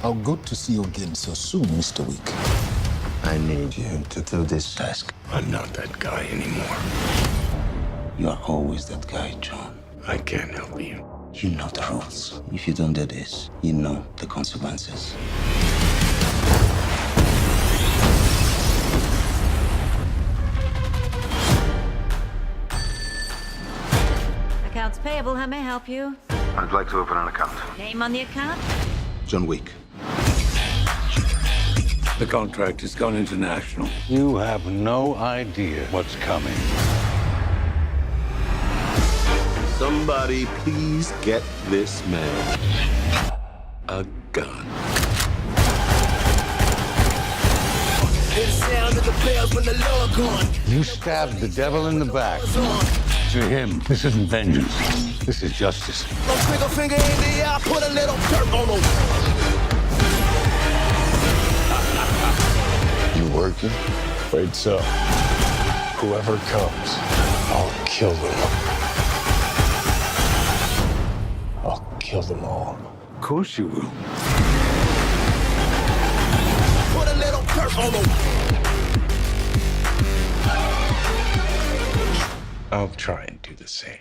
How good to see you again so soon, Mr. Week. I need you to do this task. I'm not that guy anymore. You are always that guy, John. I can't help you. You know the rules. If you don't do this, you know the consequences. Accounts payable, how may I help you? I'd like to open an account. Name on the account? John Wick. The contract has gone international. You have no idea what's coming. Somebody please get this man a gun. You stabbed the devil in the back. To him, this isn't vengeance. This is justice. Finger in the eye, put a little dirt on him. You working? Wait, so whoever comes, I'll kill them. I'll kill them all. Of course you will. Put a little dirt on him. I'll try and do the same.